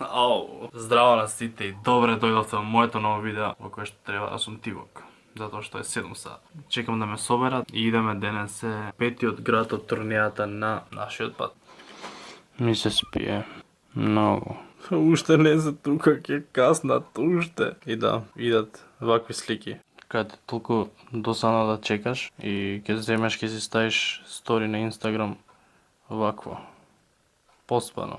Ау! Здраво на сите и добре дојдовте во моето ново видео во кое што треба да сум тивок. Затоа што е 7 сат. Чекам да ме соберат и идеме денес е петиот град од турнијата на нашиот пат. Ми се спие. Многу. Уште не се тука, ќе каснат уште. И да, идат вакви слики. Каде толку досадно да чекаш и ќе земеш, ќе си ставиш стори на Инстаграм вакво. Поспано.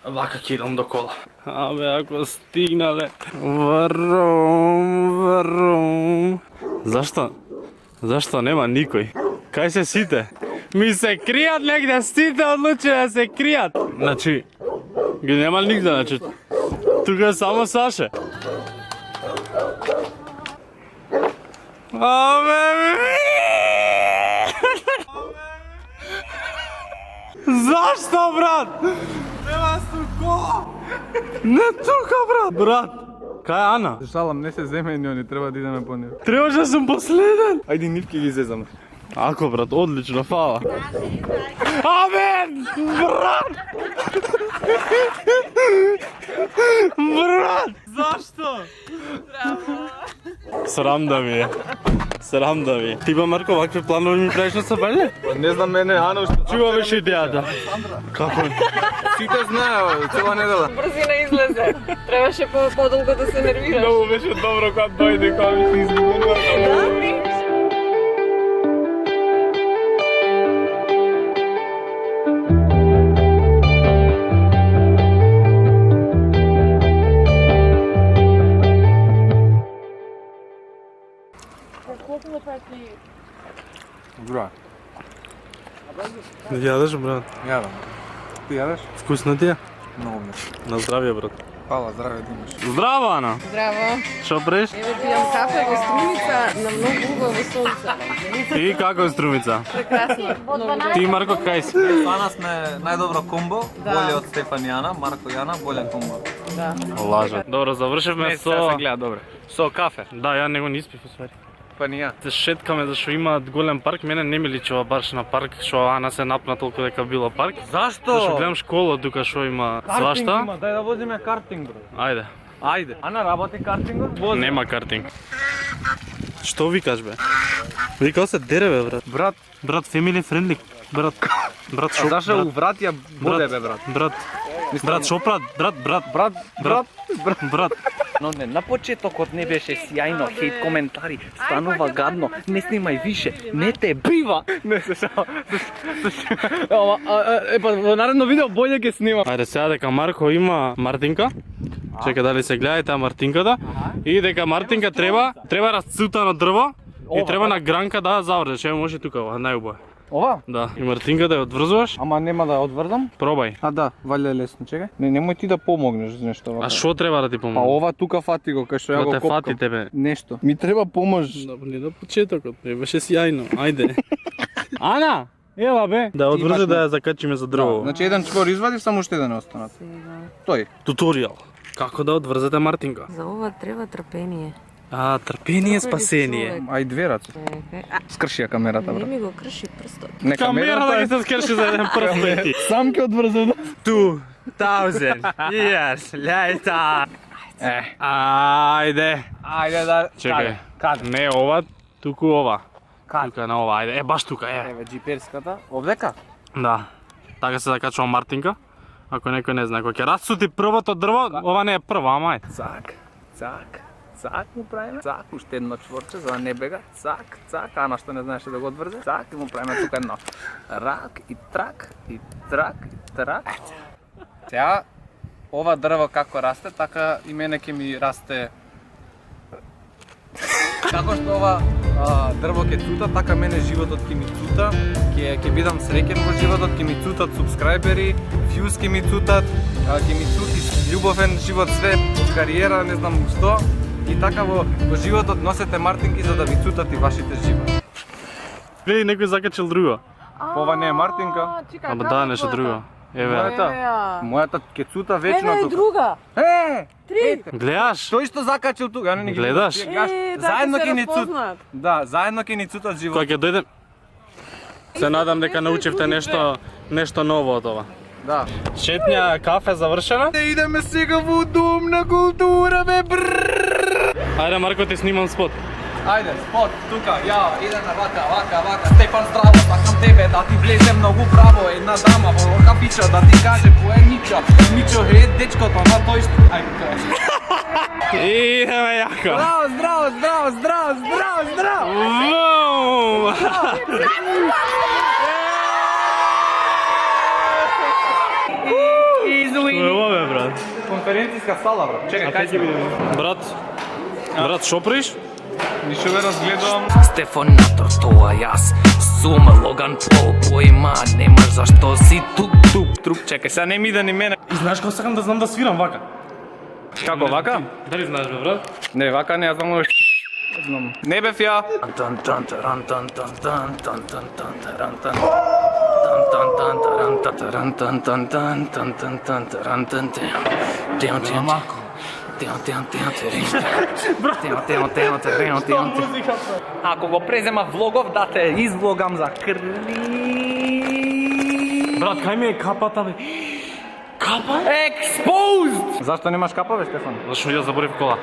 Вака ќе идам до кола. Абе, ако стигнале. Врум. Зашто? Зашто нема никој? Кај се сите? Ми се кријат негде, сите одлучи да се кријат. Значи, ги нема нигде, значи. Тука е само Саше. Абе, зашто, брат? Нема тука! Не тука, брат! Брат! Кај е Ана? Шалам, не се земе ни они, треба да идеме по нив. Требаше да сум последен! Ајде нивки ги зезаме. Ако, брат, одлично, фала. Амен! Брат! Брат! Зашто? Срам да ми е. Срам да ми е. Ти, ба, Марко, вакви планови ми правиш на събење? Не знам мене, Ана уште. Чува беше идејата. Како е? Сите знаео, цела недела. Брзина излезе. Требаше подолго да се нервираш. Многу беше добро кога дојде, кога ми се изгубила. Бра, Не јадеш, брат? јадам. Ти јадеш? Вкусно ти е? Многу ми. На здравје, брат. Фала, здраве да имаш. Здраво, Ана! Здраво. Шо преш? Еве пијам кафе во Струмица на многу убаво сонце. И како е Струмица? Прекрасно. Ти, Марко, кај си? Danas сме најдобро комбо, Да. боле од Стефанијана, Марко Јана, болен комбо. Да. Лажа. Добро, завршивме со... гледа добре. Со кафе. Да, ја него не испив, усвари. Па ни ја. Се шеткаме зашто имаат голем парк, мене не ми личува баш на парк, што Ана се напна толку дека било парк. Зашто? Зашто гледам школа тука што има свашта. Дај да возиме картинг, бро. Ајде. Ајде. Ана работи картингот? Вози. Нема картинг. Што викаш, бе? Викал се дере, бе, брат. Брат, Брат, family friendly. Брат. Брат, шо? зашо брат, увратија боде бе, брат. Брат. Брат, шо брат? Брат. Брат. Но не, на почетокот не беше сјајно, хейт коментари, станува гадно, не снимај више, не те бива. Не се шал. Па во наредно видео боље ќе снимам. Ајде сега дека Марко има Мартинка. Чека дали се гледа таа Мартинката. И дека Мартинка треба расцутано дрво. И треба на гранка да заврзеш. Ево може тука, најубаво. Ова? Да. И Мартинка да ја одврзуваш. Ама нема да одврдам? Пробај. А да, валја лесно, чекај. Не, немој ти да помогнеш за нешто А вака. што треба да ти Па помогне? ова тука фати го, кај што ја Да го те копкам. фати тебе. Нешто. Ми треба помош. Не на почетокот, не беше сјајно. Ајде. Ана! Ева бе. Да одврзи имаш- да ја закачиме за дрво. Значи еден чвор извадив, само уште еден останат. Тој. Туторијал. Како да одврзете Мартинка? За ова треба трпение. А, трпение, спасение. Ај две раце. Скрши ја камерата, Не брат. ми го крши прстот. Не Камера да ги се скрши за еден прст. Сам ќе одврзам. 2000 years later. Ајде. Ајде да... Чекај. Каде? Не ова, туку ова. Каде? Тука на ова, ајде. Баш тука, Еве джиперската, овдека? Да. Така се закачува Мартинка. Ако некој не знае, кој ќе расцути првото дрво, ова не е прво, ама ајде. Цак, цак, цак му правиме. Цак, уште едно чворче за да не бега. Цак, цак, Ана што не знаеше да го одврзе. Цак, и му правиме тука едно. Рак и трак, и трак, и трак. Сега, ова дрво како расте, така и мене ќе ми расте. Како што ова дрво ќе цута, така мене животот ќе ми цута. Ќе бидам среќен во животот, ќе ми цутат субскрајбери, вјуз ќе ми цутат, ќе ми цути љубовен живот, све, кариера, не знам што. И така во животот носете Мартинки за да ви цутат и вашите животи. Гледај, некој закачил друго. Ова не е Мартинка. Ама да, нешто друго. Еве. Мојата ќе цута вечно Еве и тука. друга. Три. Гледаш? Тој што закачил тука, ја не ги Гледаш? Заедно ќе ни цутат. Да, заедно ќе ни цутат живот. Кога ќе дојдем... Се надам дека научивте нешто ново од ова. Да. Шетња кафе завршена. Идеме сега во Дом на култура, бе, брррр. Ајде Марко, ти снимам спот. Ајде, спот, тука, ја, идеме вака. Стефан, здраво, сакам тебе да ти влезе многу браво. Една дама во кафича да ти каже поемнича. Мичо е дечкото на тој што... Ајде, Идеме јако. Здраво! Вум! Ова бе, брат. Конференцијска сала, брат. Чекај, кај си? Брат, шо приш? Ништо ве разгледувам. Стефанатор, тоа јас сум Логан Пол, поима немаш зашто си тук. Чекај, сега не ми да ни мене. И знаеш како сакам да знам да свирам вака? Како, вака? Дали знаеш бе, брат? Не, вака не, ја знам. Не бев ја. Ако го презема влогов, да те извлогам за крли. Брат, кај ми е капата бе? Капа? Exposed! Зашто немаш капа, бе, Стефан? Зашто ја заборив кола.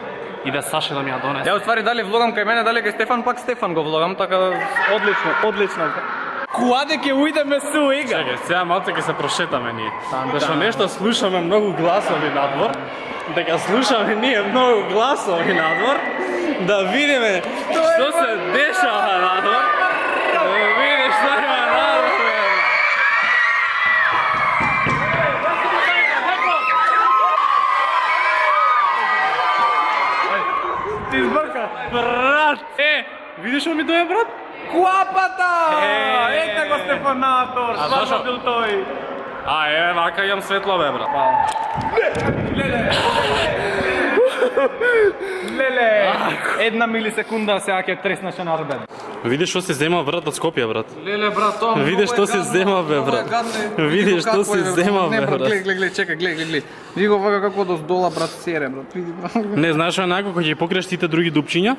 Иде Саше да ми ја донесе. Ја уствари дали влогам кај мене, дали кај Стефан, пак Стефан го влогам, така одлично. Куаде ќе уидеме со ега? Чекај, сега малце ќе се прошетаме ние. Зашто нешто слушаме многу гласови надвор, дека слушаме ние многу гласови надвор, да видиме што се дешава надвор, да видиш што има надвор. Ти избрка, брат! Видиш што ми доја, брат? Куапата! Ете го Стефанатор, зашо? слаба бил тој. Вака имам светло бе, брат. Леле, една милисекунда сега ќе треснеше на рбен. Видиш што се зема брат од Скопје, брат. Леле, брат, тоа Видиш што се зема бе, брат. Видиш што се зема бе, брат. Гледај, чекај, гледај. Види го вака како доздола, брат, сере, брат. Види, брат. Не, знаеш што е најако, кога ќе покриеш сите други дупчиња,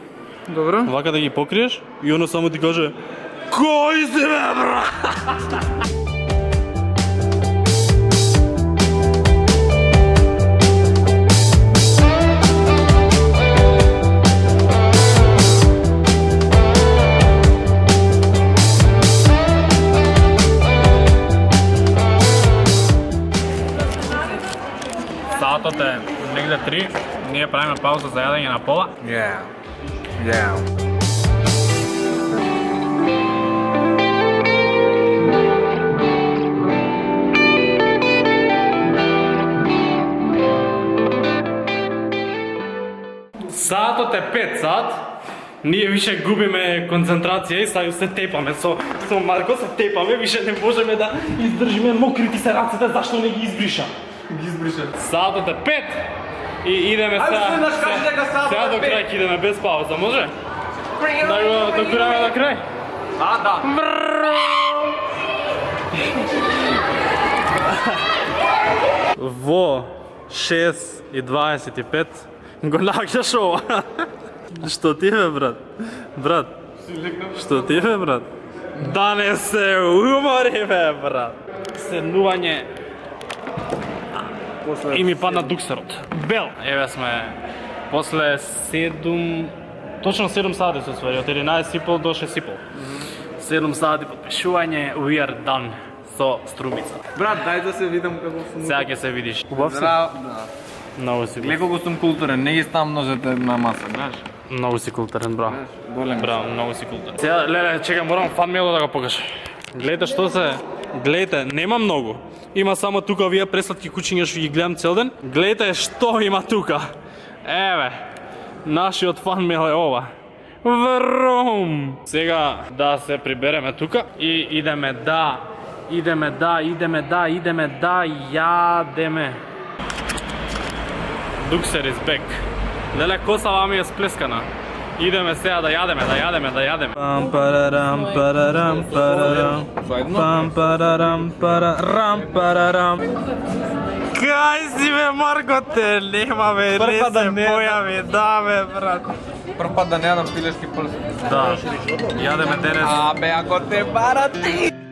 Добро. вака да ги покриеш и оно само ти каже кој си бе, брат? Саатот е негде 3, ние правиме пауза за јадење на пола. Yeah. Саатот е 5 саат. Ние више губиме концентрација и сега се тепаме со Марко, се тепаме, више не можеме да издржиме мокрити се рацете, зашто не ги избриша. Саатот е 5 и идеме сега. Сега до крај ќе идеме без пауза, може? Да го докураме до крај? Да. Во 6:25 го наѓаш ова. Што ти бе, брат? Брат, што ти бе, брат? Да не се умори бе, брат. Седнување и ми падна дуксерот. Бел! Еве сме после 7, точно 7 сати се свари, од 11:30 до 6:30. 7 сати подпишување, we are done со Струмица. Брат, дај да се видам како сум. Сега ќе се видиш. Убав си? Да. Многу си. Гледай колку сум културен, не ги ставам ножете на маса, знаеш? Многу си културен, браво. Голем. Браво, многу си културен. Сега, леле, чекай, морам фанмейлот да го покажа. Гледате што се... Гледате, нема многу. Има само тука овие пресладки кучиња што ги гледам цел ден. Гледате што има тука. Еве, нашиот фанмейл е ова. Врум! Сега да се прибереме тука и идеме да јадеме. Дуксер is back. Леле, косава ми е сплескана. Идеме сега да јадеме. Пам парарам парарам парарам. Пам парарам парарам. Кај си бе, Марко, те нема бе, не се појави, да бе, брат. Прв пат да не јадам пилешки прст. Да, јадеме денес. Абе, ако те бара ти!